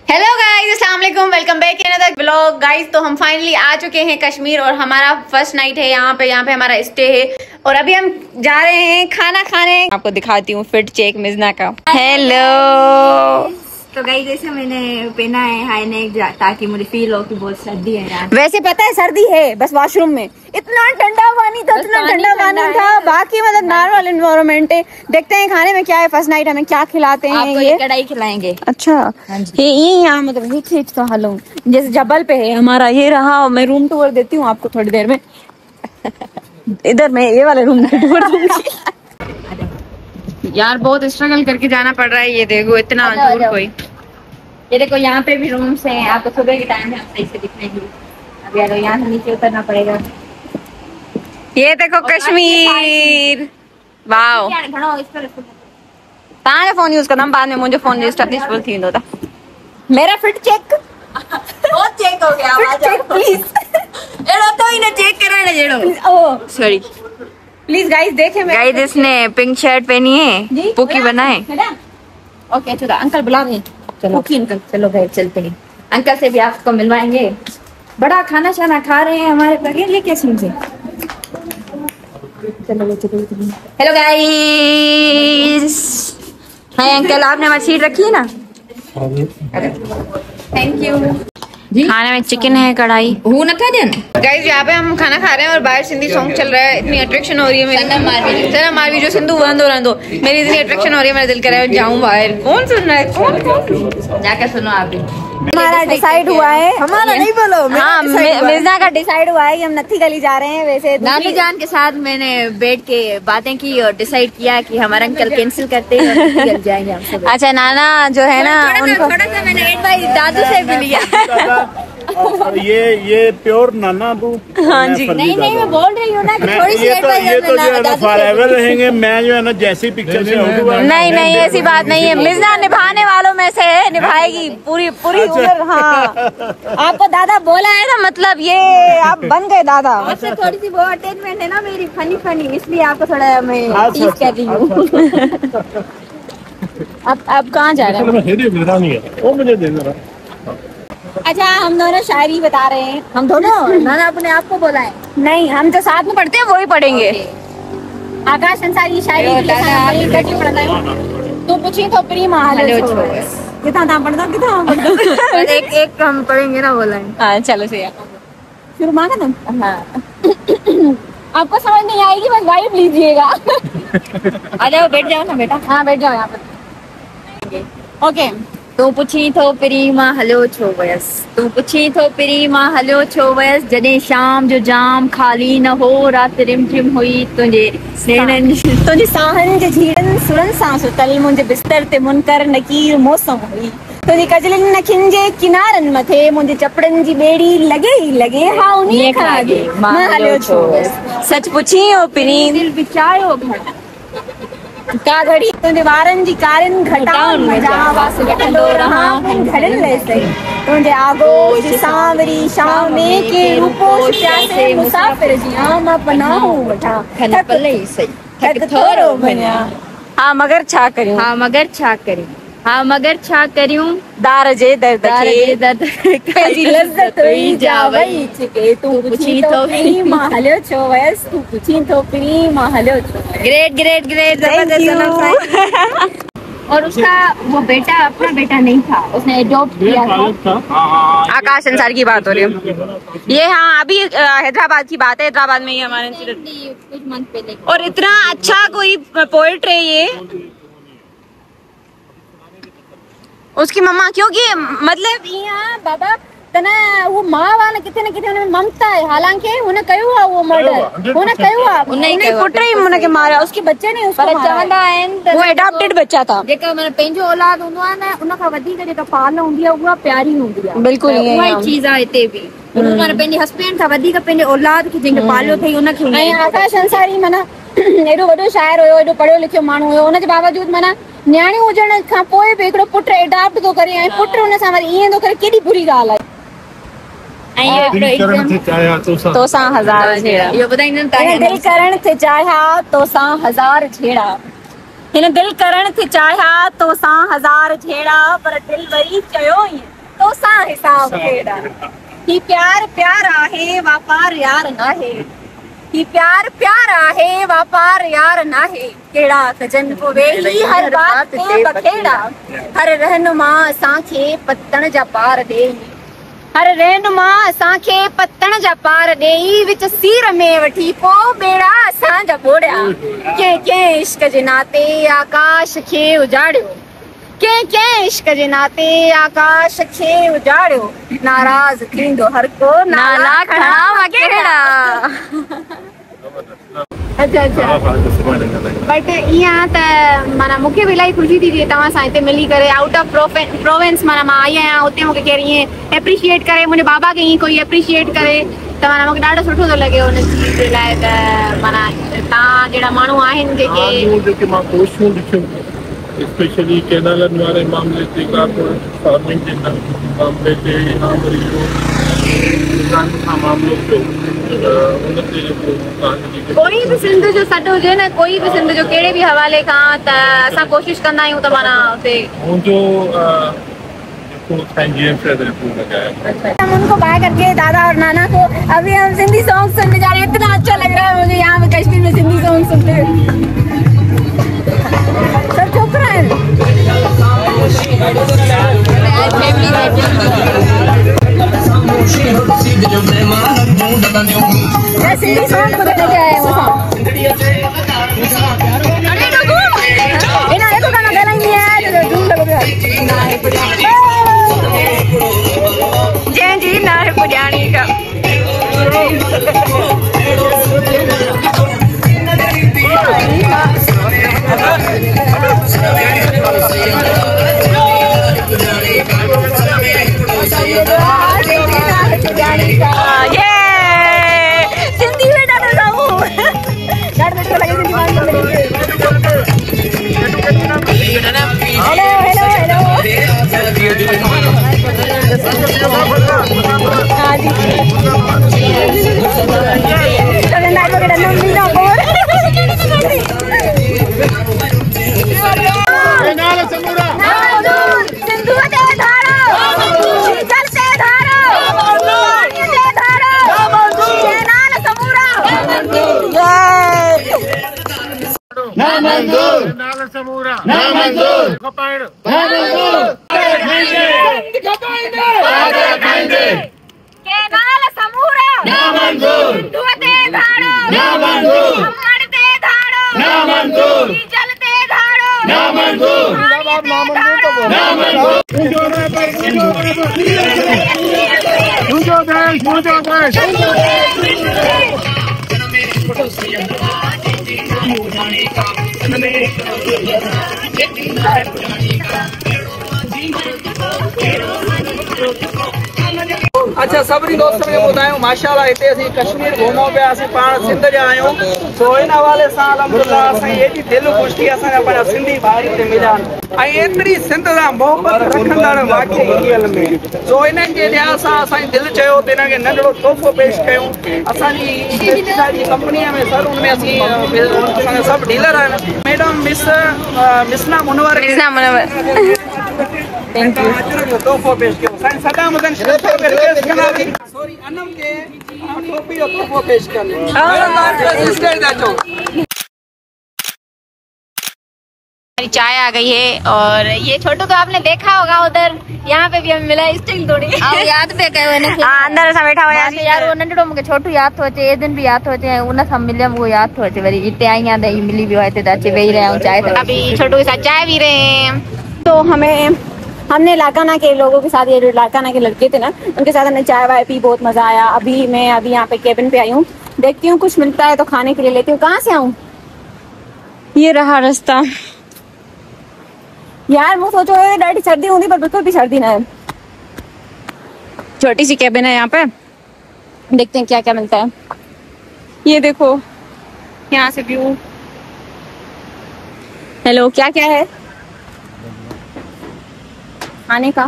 Hello guys, अस्सलाम वालेकुम, welcome back in another vlog. Guys तो हम फाइनली आ चुके हैं कश्मीर और हमारा फर्स्ट नाइट है यहाँ पे हमारा स्टे है और अभी हम जा रहे हैं खाना खाने। आपको दिखाती हूँ फिट चेक मिजना का। हेलो। तो गाइस जैसे मैंने पहना है हाई नेक ताकि मुझे फील हो कि बहुत सर्दी है यार। वैसे पता है सर्दी है, बस वॉशरूम में इतना ठंडा पानी था, इतना ठंडा पानी था, बाकी मतलब नॉर्मल एनवायरनमेंट है। देखते हैं खाने में क्या है, फर्स्ट नाइट हमें क्या खिलाते हैं। आपको ये कढ़ाई खिलाएंगे। अच्छा ये यहाँ मतलब हिच का हाल जैसे जबल पे है हमारा ये रहा। मैं रूम टूर देती हूँ आपको थोड़ी देर में। इधर मैं ये वाले रूम टूर दूंगी। यार बहुत स्ट्रगल करके जाना पड़ रहा है। ये देखो इतना दूर कोई। ये देखो यहाँ पे भी रूम्स हैं। आपको सुबह के टाइम में हम सही से दिखाएंगे। अब यार यहाँ से नीचे उतरना पड़ेगा। ये देखो कश्मीर। वाओ ताने फोन यूज करना बाद में मुझे फोन डिस्टर्ब थी होता। मेरा फिट चेक बहुत चेक हो गया। Fit check please. एड़ो तो इन्हें चेक कराना जेड़ो। ओह सॉरी प्लीज गाइस देखे। गाइस इसने पिंक शर्ट पहनी है, पुकी बनाए। ओके चलो अंकल बुला रहे हैं। चलो अंकल, चलो भाई चलते हैं। अंकल से भी आपको मिलवाएंगे। बड़ा खाना शाना खा रहे हैं हमारे बगैर। ये कैसे मुझे चलो चलो। Hello guys. हाय अंकल, आपने हमारी सीट रखी है ना? थैंक यू जी। खाने में चिकन है, कढ़ाई हूं ना था दिन। गाइस यहाँ पे हम खाना खा रहे हैं और बाहर सिंधी सॉन्ग चल रहा है। इतनी अट्रैक्शन हो रही है मेरी। सनम मारवी जो सिंधु बंद हो रहा दो। मेरी इतनी अट्रैक्शन हो रही है, मेरा दिल कर रहा है जाऊं बाहर। कौन सुन रहा है? कौन जाकर सुनो आप भी। हमारा डिसाइड हुआ है। हमारा नहीं बोलो। हाँ मिर्जा का डिसाइड हुआ है कि हम नत्थी गली जा रहे हैं। वैसे नानी जान के साथ मैंने बैठ के बातें की और डिसाइड किया कि हमारा अंकल कैंसिल करते हैं और नत्थी गली जाएंगे हम सब। अच्छा नाना जो है ना उनको थोड़ा सा मैंने एडवाइस दादू से भी लिया। ये प्योर नाना अबू। हाँ जी। नहीं मैं बोल रही हूँ ना कि थोड़ी सी ये तो जो है ना फॉरएवर रहेंगे। मैं जो है ना जैसी पिक्चर से नहीं ऐसी बात नहीं है। मिर्जा निभाने वालों में से है, निभाएगी पूरी उम्र। हाँ आपको दादा बोला है ना, मतलब ये आप बन गए दादा। आपसे थोड़ी सी वो अटैचमेंट है ना मेरी, फनी इसलिए आपको थोड़ा मैं टीज कर रही हूँ। अब कहाँ जा रहे हैं? अच्छा हम दोनों शायरी बता रहे हैं। हम दोनों नाना अपने आप को बोला है। नहीं हम जो साथ में पढ़ते हैं वही पढ़ेंगे। आकाश अंसारी शायरी तू पूछी तो प्रेम कितना दाम पड़ता कितना एक हम पढ़ेंगे ना बोला है। हाँ चलो सही है। फिर मांगा तुम। हाँ आपको समझ नहीं आएगी, बस वाइब लीजिएगा। आ जाओ बैठ जाओ ना बेटा। हाँ बैठ जाओ यहाँ पर। ओके तू पुछी थो प्रीमा हलो छो वयस। तू पुछी थो प्रीमा हलो छो वयस। जॾहिं शाम जो जाम खाली न हो, रात रिम झिम हुई तुंहिंजे साहनि जे झीड़नि सुरनि सां सुतल। मुंहिंजे बिस्तर ते मुनकर नकीर मौसम हुई। तुंहिंजी कजलिन अखियुनि जे किनारनि मथे मुंहिंजे चपड़नि जी ॿेड़ी लॻे ई लॻे। हा उन्हीअ खां अॻे मां हलियो छो वयसि। सच पुछी ओ प्रीम दिल विचायो घर का घड़ी तुंहिंजे वारनि जी कारियुनि घटाउनि में जावास लटंदो रहां घड़ियुनि लैसे। तुंहिंजे आगोश सांवरी शाम में के रूपोश प्यासे मुसाफ़िर जी मां पनाहूं वठां। थक थोरो वञा। हाँ मगर छा करियूं। हाँ मगर छा करियूं। दार जे दर्द खे पंहिंजी लज़्ज़त हुई जावई छिके। तू पुछी तो प्रीम मां हलियो छो वयसि। तू पुछी तो प्रीम मां हलियो छो। ग्रेट जबरदस्त। और उसका वो बेटा अपना बेटा नहीं था, उसने एडॉप्ट किया था। आकाश अंसारी की बात हो रही है ये। हाँ अभी हैदराबाद की बात है। हैदराबाद में ही हमारे कुछ मंथ पहले। और इतना अच्छा कोई पोएट है ये उसकी मम्मा, क्योंकि मतलब यहाँ बाबा तना वो माँ वाला किथे न किथे उन्हें ममता है। हालांकि उन्हें कयो है वो मर्डर उन्हें कयो है। उन्हें पुट ही उन्हें के मारा, उसके बच्चे ने उसको मारा। वो एडॉप्टेड बच्चा था। जेका मैंने पंहिंजो औलाद हूंदो आहे न उन खां वधीक जेका पाल हूंदी आहे उहा प्यारी हूंदी आहे। बिल्कुल उहा ही चीज आहे हिते बि। माने पंहिंजे हस्बैंड खां वधीक पंहिंजे औलाद खे जंहिंखे पालियो अथई उनखे। ऐं आकाश अंसारी माना एॾो वॾो शाइर हुयो, एॾो पढ़ियो लिखियो माण्हू हुयो। हुनजे बावजूद माना न्याणी हुजण खां पोइ बि हिकिड़ो पुट एडॉप्ट थो करे ऐं पुट हुन सां वरी ईअं थो करे, केॾी बुरी ॻाल्हि आहे। तोसां हज़ार छेड़ा। इहो ॿुधाईंदमि दिल करण थे चाहिया तोसां हज़ार छेड़ा। हिन दिल करण थे चाहिया तोसां हज़ार छेड़ा पर दिल वरी चयो ई खेड़ा ही प्यार प्यार आहे वापार यार नाहे ही प्यार प्यार आहे वापार यार नाहे केड़ा सजन को वेही हर बात ते बखेड़ा हर रहनुमा सांखे पत्तन जा पार दे हर रहनुमा सांखे पत्तन जा पार देई विच सीर में वठी पो बेड़ा असां जा बोड़िया के इश्क जे नाते आकाश खे उजाड़ियो के इश्क जे नाते आकाश खे उजाड़ियो नाराज थींदो हर को नाला खड़ा वकेड़ा। अच्छा बट यहाँ त माना मूंखे बि इलाही ख़ुशी थी थिए तव्हां सां हिते मिली करे आउट ऑफ प्रोविंस माना मां आई आहियां हुते मूंखे केरु ईअं एप्रिशिएट करे मुंहिंजे बाबा खे ईअं कोई एप्रिशिएट करे त माना मूंखे ॾाढो सुठो थो लॻे हुन चीज़ जे लाइ त माना तव्हां जहिड़ा माण्हू आहिनि जेके मां कोशिशूं ॾिठियूं स्पेशली केनालनि वारे मामले ते फार्मिंग जे मामले ते या वरी मामलो कोई भी सिंध जो सॾु हुजे न कोई भी सिंध जो कहिड़े भी हवाले खां त असां कोशिशि कंदा आहियूं त माना हुते हम उनको बाय करके दादा और नाना को अभी हम सिंधी सॉन्ग सुनने जा रहे हैं। इतना अच्छा लग रहा है मुझे यहाँ पे कश्मीर में सिंधी सॉन्ग सुनते हुए। सब चुप रहे हैं। सिंधी सॉन्ग को देखने आए हैं वो तो गाना गला ही नहीं है जो झूम लग जय जी ना है पुजारी का सिंधी में डाल रहा अच्छा सभी दोस्तों खे ॿुधायूं माशाअल्लाह हिते असीं कश्मीर घुमूं पिया असीं पाण सिंध जा आहियूं सो हिन हवाले सां अल्हम्दुलिल्लाह असांजी एॾी दिलि ख़ुशि थी असांजा पंहिंजा सिंधी भाउर हिते मिलिया ऐं एतिरी सिंध सां मोहबत रखंदड़ वाक़ई इंडियल में सो हिननि जे लिहाज़ सां असांजी दिलि चयो त हिन खे नंढड़ो तोहफ़ो पेश कयूं असांजी पेस्टिसाइड जी कंपनीअ में सर हुन में असीं असांजा सभु डीलर आहिनि मैडम मिसना मुनवर थैंक यू तोहफ़ो पेश कयो साईं सदाम हुसैन सॉरी अनम के टोपी और तोहफ़ो पेश कर चाय आ गई है और ये छोटू तो आपने देखा होगा उधर यहाँ पे भी हमें मिला स्टील थोड़ी याद पे कयो अंदर असां वेठा हुआ यार वो नंढड़ो मूंखे छोटू याद थो अचे ए दिन भी याद थो अचे उन सां मिलियमि वो याद थो अचे वरी हिते आई आहियां त ही मिली वियो आहे हिते त अची वेही रहिया आहियूं चाय अभी छोटू के साथ चाय पी रहे हैं। तो हमने लाकाना के लोगों के साथ ये जो लाकाना के लड़के थे ना उनके साथ हमने चाय वाय पी बहुत मजा आया। मैं अभी यहाँ पे केबिन पे आई हूँ देखती हूँ कुछ मिलता है तो खाने के लिए लेती हूँ। कहाँ से आऊँ ये रहा रास्ता यार मैं सोचो डैडी सर्दी होती पर बिल्कुल भी सर्दी ना है। छोटी सी केबिन है यहाँ पे देखते हैं क्या क्या मिलता है। ये देखो यहाँ से व्यू। हेलो क्या क्या है खाने का?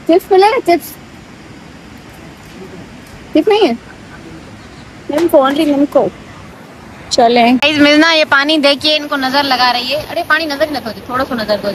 चिप्स मिलेगा? चिप्स नहीं है निम्को ओनली निम्को। चले मिलना ये पानी देखिए इनको नजर लगा रही है। अरे पानी नजर ही न थोड़े थोड़ा सा नजर दो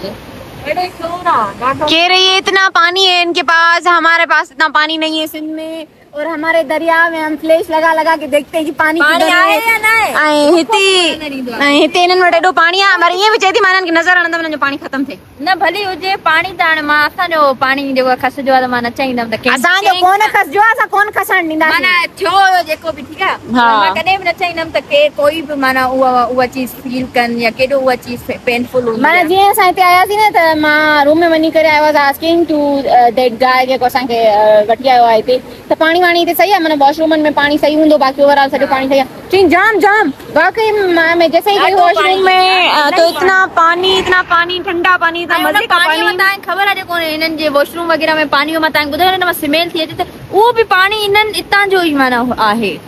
कह रही है इतना पानी है इनके पास, हमारे पास इतना पानी नहीं है सिंध में। और हमारे दरिया में हम फ्लैश लगा लगा के देखते हैं कि पानी आए या ना आए। हिते इन्हनि वटि एॾो पाणी आहे, पर ईअं बि चए थी मां हिननि खे नज़र आणंदमि हिननि जो पाणी ख़तम थिए। न भली हुजे पाणी त हाणे मां असांजो पाणी जेको खसजो आहे त मां न चाहींदमि त असांजो कोन खसजो आहे, असां कोन खसण ॾींदासीं। माना थियो हुयो जेको बि ठीकु आहे, मां कॾहिं बि न चाहींदमि त केरु कोई बि माना उहा चीज़ फील कनि या केॾो उहा चीज़ पेनफुल हूंदी। माना जीअं असां हिते आयासीं न त मां रूम में वञी करे I was asking to that guy जेको असांखे वठी आयो आहे हिते, त पाणी वाणी हिते सही आहे, माना वॉशरूमनि में पाणी सही हूंदो, बाक़ी ओवरऑल सॼो पाणी सही आहे। चई जाम जाम वाकई मैं जैसे ही गई वॉशरूम में तो इतना पानी ठंडा पानी था, मजे का पानी। तव्हांखे ख़बर आहे जेको हिननि जे वॉशरूम वग़ैरह में पाणी मां तव्हांखे ॿुधायो न, स्मेल थी अचे त उहो बि पाणी इन्हनि हितां जो ई माना आहे।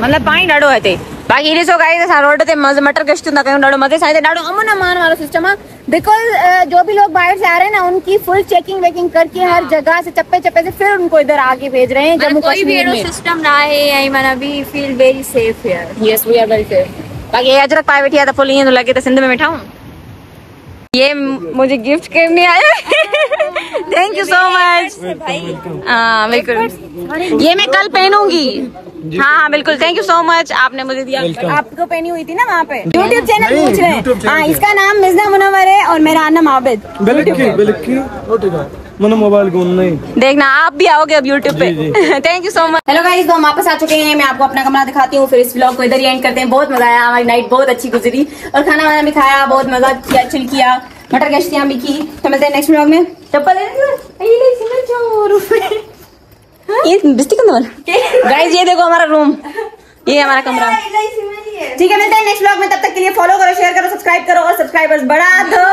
मतलब पानी ॾाढो आहे हिते। बाक़ी ॾिसो गाइस असां रोड ते मटर गश्त था कयूं, ॾाढो मज़े सां हिते ॾाढो अमन अमान वारो सिस्टम आहे। बिकॉज जो भी लोग बाहर से आ रहे हैं ना, उनकी फुल चेकिंग वेकिंग करके हर जगह से चप्पे चप्पे से फिर उनको इधर आगे भेज रहे हैं जम्मू कश्मीर में। सिस्टम ना है आई माना we feel very safe here. Yes we are very safe. बाकी अजरक पाए बैठी है तो फुल ईअं थो लगे तो सिंध में बैठा हूँ। ये मुझे गिफ्ट करने आए। Thank you so much. हाँ बिल्कुल, ये मैं कल पहनूंगी। हाँ बिल्कुल, थैंक यू सो मच, आपने मुझे दिया। आपको पहनी हुई थी ना वहाँ पे। यूट्यूब चैनल पूछ रहे हैं। हाँ, इसका नाम मिर्जा मुनव्वर है और मेरा नाम आबिद। मोबाइल को नहीं देखना, आप भी आओगे अब यूट्यूब पे। Thank you so much. Hello guys, तो हम वापस आ चुके हैं। मैं आपको अपना कमरा दिखाती हूँ, फिर इस व्लॉग को इधर ही एंड करते हैं। बहुत मजा आया, हमारी नाइट बहुत अच्छी गुजरी और खाना वाना भी खाया, बहुत मजा किया, चिल किया, मटर गश्तियाँ भी की। तो मिलते हैं नेक्स्ट व्लॉग में। चप्पल गाइस ये देखो हमारा रूम, ये हमारा कमरा। ठीक है, मिलते हैं नेक्स्ट व्लॉग में। तब तक के लिए फॉलो करो, शेयर करो, सब्सक्राइब करो और सब्सक्राइबर्स बढ़ा दो।